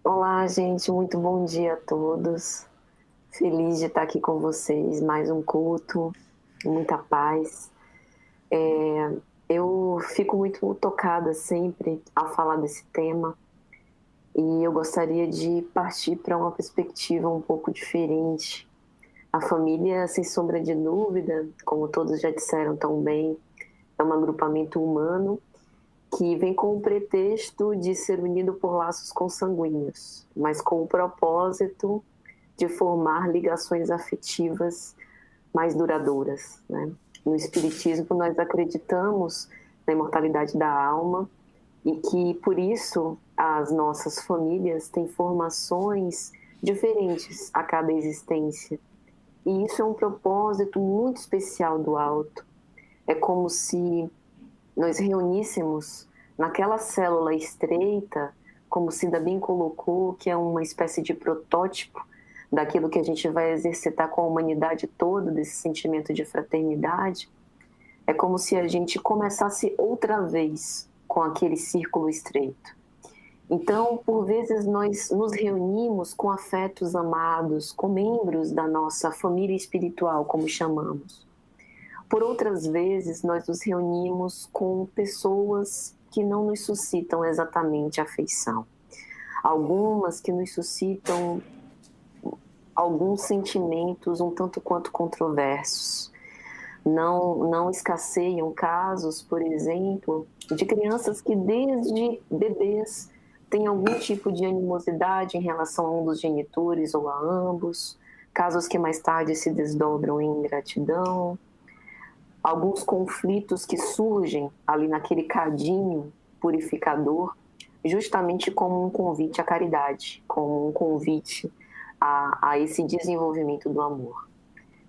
Olá, gente, muito bom dia a todos. Feliz de estar aqui com vocês, mais um culto, muita paz. Eu fico muito tocada sempre ao falar desse tema e eu gostaria de partir para uma perspectiva um pouco diferente. A família, sem sombra de dúvida, como todos já disseram tão bem, é um agrupamento humano que vem com o pretexto de ser unido por laços consanguíneos, mas com o propósito de formar ligações afetivas mais duradouras, né? No Espiritismo, nós acreditamos na imortalidade da alma e que, por isso, as nossas famílias têm formações diferentes a cada existência. E isso é um propósito muito especial do alto. É como se nós reuníssemos naquela célula estreita, como Cida bem colocou, que é uma espécie de protótipo daquilo que a gente vai exercitar com a humanidade toda, desse sentimento de fraternidade, é como se a gente começasse outra vez com aquele círculo estreito. Então, por vezes, nós nos reunimos com afetos amados, com membros da nossa família espiritual, como chamamos. Por outras vezes, nós nos reunimos com pessoas que não nos suscitam exatamente afeição. Algumas que nos suscitam alguns sentimentos um tanto quanto controversos. Não escasseiam casos, por exemplo, de crianças que desde bebês têm algum tipo de animosidade em relação a um dos genitores ou a ambos, casos que mais tarde se desdobram em ingratidão, alguns conflitos que surgem ali naquele cadinho purificador, justamente como um convite à caridade, como um convite a esse desenvolvimento do amor.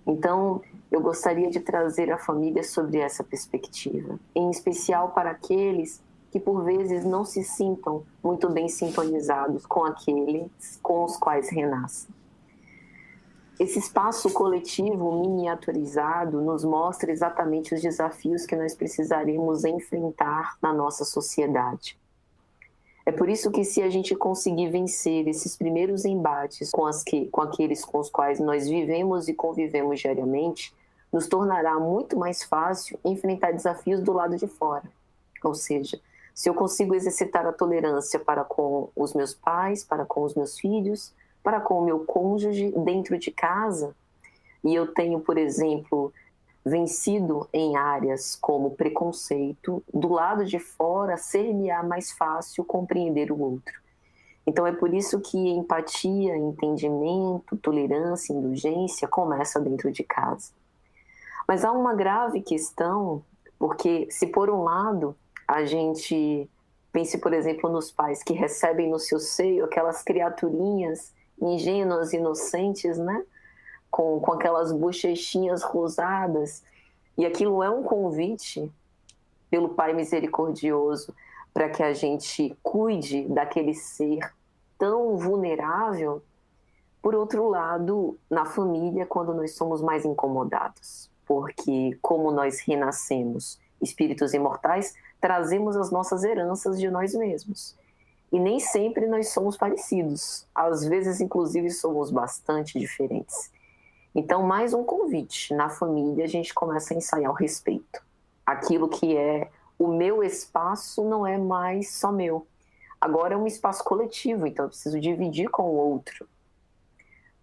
Então, eu gostaria de trazer a família sobre essa perspectiva, em especial para aqueles que por vezes não se sintam muito bem sintonizados com aqueles com os quais renascem. Esse espaço coletivo miniaturizado nos mostra exatamente os desafios que nós precisaremos enfrentar na nossa sociedade. É por isso que, se a gente conseguir vencer esses primeiros embates com aqueles com os quais nós vivemos e convivemos diariamente, nos tornará muito mais fácil enfrentar desafios do lado de fora. Ou seja, se eu consigo exercitar a tolerância para com os meus pais, para com os meus filhos, para com o meu cônjuge dentro de casa, e eu tenho, por exemplo, vencido em áreas como preconceito, do lado de fora ser-me-á mais fácil compreender o outro. Então é por isso que empatia, entendimento, tolerância, indulgência começa dentro de casa. Mas há uma grave questão, porque se por um lado a gente pense, por exemplo, nos pais que recebem no seu seio aquelas criaturinhas ingênuas, inocentes, né? Com aquelas bochechinhas rosadas, e aquilo é um convite pelo Pai misericordioso para que a gente cuide daquele ser tão vulnerável. Por outro lado, na família, quando nós somos mais incomodados, porque como nós renascemos espíritos imortais, trazemos as nossas heranças de nós mesmos. E nem sempre nós somos parecidos. Às vezes, inclusive, somos bastante diferentes. Então, mais um convite. Na família, a gente começa a ensaiar o respeito. Aquilo que é o meu espaço não é mais só meu. Agora é um espaço coletivo, então eu preciso dividir com o outro.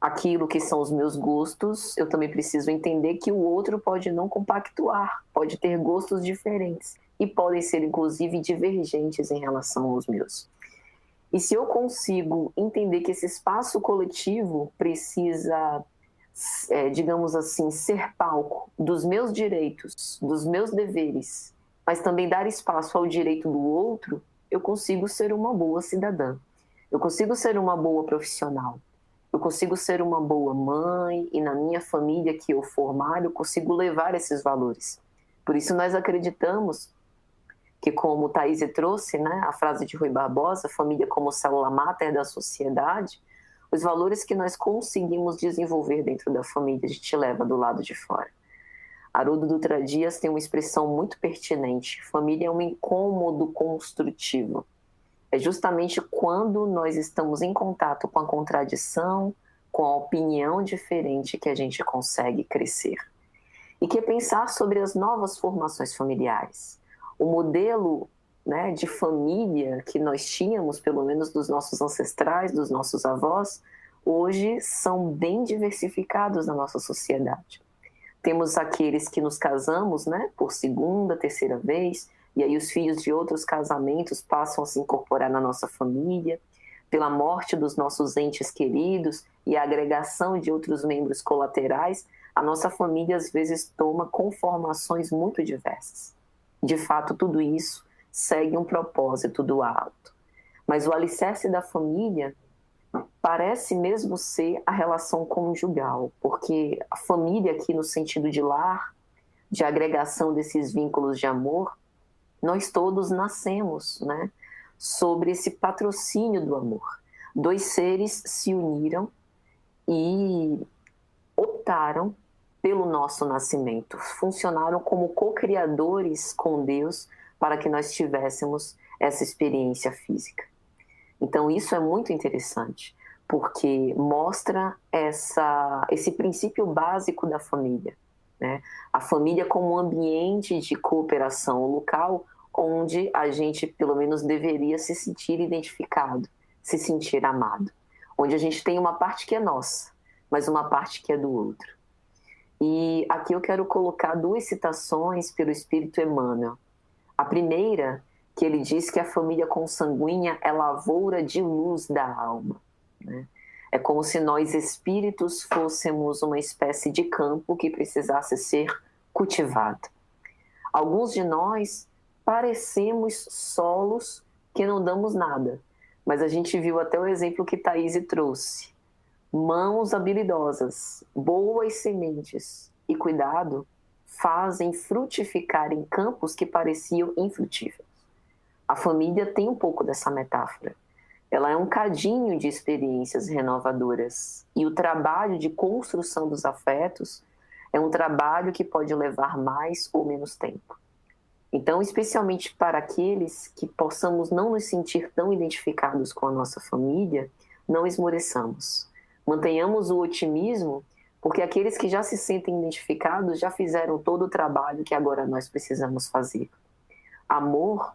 Aquilo que são os meus gostos, eu também preciso entender que o outro pode não compactuar, pode ter gostos diferentes e podem ser, inclusive, divergentes em relação aos meus. E se eu consigo entender que esse espaço coletivo precisa, digamos assim, ser palco dos meus direitos, dos meus deveres, mas também dar espaço ao direito do outro, eu consigo ser uma boa cidadã. Eu consigo ser uma boa profissional. Eu consigo ser uma boa mãe e na minha família que eu formar, eu consigo levar esses valores. Por isso nós acreditamos que, como o Thaís trouxe, né, a frase de Rui Barbosa, família como célula máter da sociedade, os valores que nós conseguimos desenvolver dentro da família, a gente leva do lado de fora. Haroldo Dutra Dias tem uma expressão muito pertinente: família é um incômodo construtivo. É justamente quando nós estamos em contato com a contradição, com a opinião diferente, que a gente consegue crescer. E que é pensar sobre as novas formações familiares. O modelo, né, de família que nós tínhamos, pelo menos dos nossos ancestrais, dos nossos avós, hoje são bem diversificados na nossa sociedade. Temos aqueles que nos casamos, né, por segunda, terceira vez, e aí os filhos de outros casamentos passam a se incorporar na nossa família, pela morte dos nossos entes queridos e a agregação de outros membros colaterais, a nossa família às vezes toma conformações muito diversas. De fato, tudo isso segue um propósito do alto. Mas o alicerce da família parece mesmo ser a relação conjugal, porque a família aqui no sentido de lar, de agregação desses vínculos de amor, nós todos nascemos, né, sobre esse patrocínio do amor. Dois seres se uniram e optaram pelo nosso nascimento, funcionaram como co-criadores com Deus para que nós tivéssemos essa experiência física. Então isso é muito interessante, porque mostra esse princípio básico da família, né? A família como um ambiente de cooperação local onde a gente, pelo menos, deveria se sentir identificado, se sentir amado. Onde a gente tem uma parte que é nossa, mas uma parte que é do outro. E aqui eu quero colocar duas citações pelo Espírito Emmanuel. A primeira, que ele diz que a família consanguínea é lavoura de luz da alma, né? É como se nós espíritos fôssemos uma espécie de campo que precisasse ser cultivado. Alguns de nós parecemos solos que não damos nada, mas a gente viu até o exemplo que Thaís trouxe. Mãos habilidosas, boas sementes e cuidado fazem frutificar em campos que pareciam infrutíferos. A família tem um pouco dessa metáfora. Ela é um cadinho de experiências renovadoras. E o trabalho de construção dos afetos é um trabalho que pode levar mais ou menos tempo. Então, especialmente para aqueles que possamos não nos sentir tão identificados com a nossa família, não esmoreçamos. Mantenhamos o otimismo, porque aqueles que já se sentem identificados já fizeram todo o trabalho que agora nós precisamos fazer. Amor,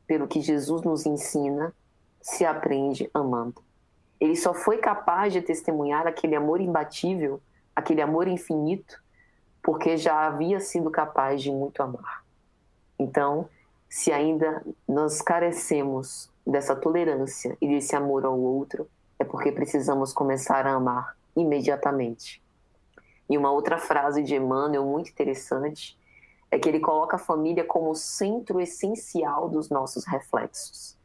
pelo que Jesus nos ensina, se aprende amando. Ele só foi capaz de testemunhar aquele amor imbatível, aquele amor infinito, porque já havia sido capaz de muito amar. Então, se ainda nós carecemos dessa tolerância e desse amor ao outro, é porque precisamos começar a amar imediatamente. E uma outra frase de Emmanuel muito interessante é que ele coloca a família como o centro essencial dos nossos reflexos.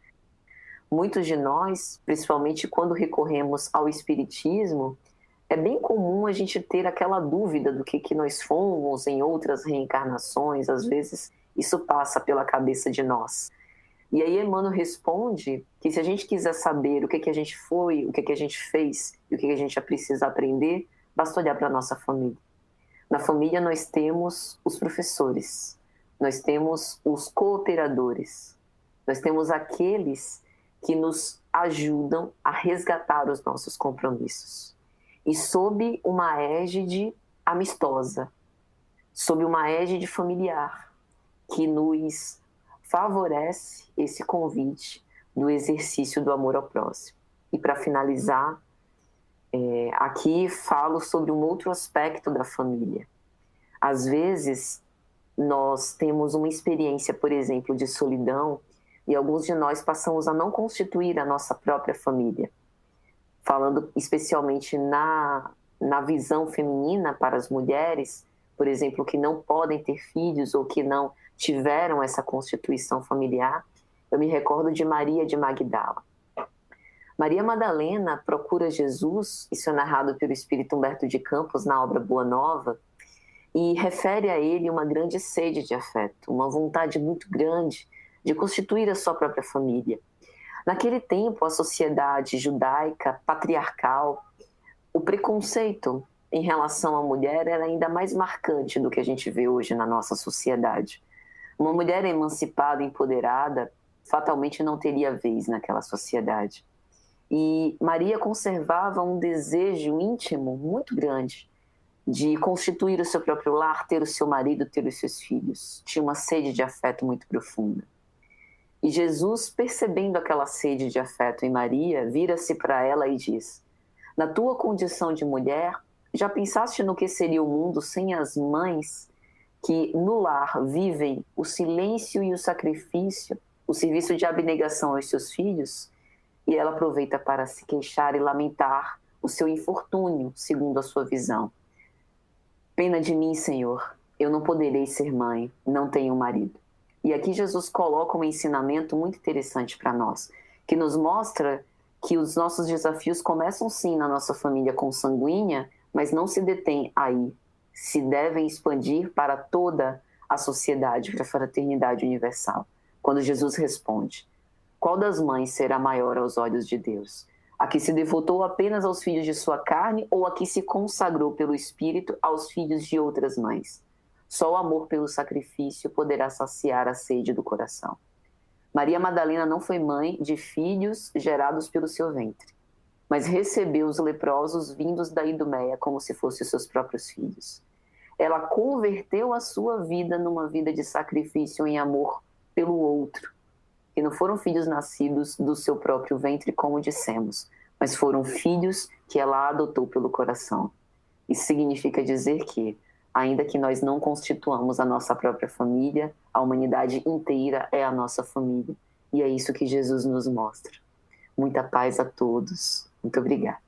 Muitos de nós, principalmente quando recorremos ao espiritismo, é bem comum a gente ter aquela dúvida do que nós fomos em outras reencarnações. Às vezes isso passa pela cabeça de nós. E aí Emmanuel responde que se a gente quiser saber o que a gente foi, o que a gente fez e o que a gente precisa aprender, basta olhar para a nossa família. Na família nós temos os professores, nós temos os cooperadores, nós temos aqueles que nos ajudam a resgatar os nossos compromissos. E sob uma égide amistosa, sob uma égide familiar, que nos favorece esse convite do exercício do amor ao próximo. E para finalizar, aqui falo sobre um outro aspecto da família. Às vezes, nós temos uma experiência, por exemplo, de solidão, e alguns de nós passamos a não constituir a nossa própria família. Falando especialmente na visão feminina para as mulheres, por exemplo, que não podem ter filhos ou que não tiveram essa constituição familiar, eu me recordo de Maria de Magdala. Maria Madalena procura Jesus, isso é narrado pelo Espírito Humberto de Campos na obra Boa Nova, e refere a ele uma grande sede de afeto, uma vontade muito grande de constituir a sua própria família. Naquele tempo, a sociedade judaica, patriarcal, o preconceito em relação à mulher era ainda mais marcante do que a gente vê hoje na nossa sociedade. Uma mulher emancipada, empoderada, fatalmente não teria vez naquela sociedade. E Maria conservava um desejo íntimo muito grande de constituir o seu próprio lar, ter o seu marido, ter os seus filhos. Tinha uma sede de afeto muito profunda. E Jesus, percebendo aquela sede de afeto em Maria, vira-se para ela e diz: na tua condição de mulher, já pensaste no que seria o mundo sem as mães que no lar vivem o silêncio e o sacrifício, o serviço de abnegação aos seus filhos? E ela aproveita para se queixar e lamentar o seu infortúnio, segundo a sua visão. Pena de mim, Senhor, eu não poderei ser mãe, não tenho marido. E aqui Jesus coloca um ensinamento muito interessante para nós, que nos mostra que os nossos desafios começam sim na nossa família consanguínea, mas não se detêm aí, se devem expandir para toda a sociedade, para a fraternidade universal. Quando Jesus responde: qual das mães será maior aos olhos de Deus? A que se devotou apenas aos filhos de sua carne ou a que se consagrou pelo Espírito aos filhos de outras mães? Só o amor pelo sacrifício poderá saciar a sede do coração. Maria Madalena não foi mãe de filhos gerados pelo seu ventre, mas recebeu os leprosos vindos da Idumeia como se fossem os seus próprios filhos. Ela converteu a sua vida numa vida de sacrifício em amor pelo outro. E não foram filhos nascidos do seu próprio ventre, como dissemos, mas foram filhos que ela adotou pelo coração. Isso significa dizer que, ainda que nós não constituamos a nossa própria família, a humanidade inteira é a nossa família. E é isso que Jesus nos mostra. Muita paz a todos. Muito obrigada.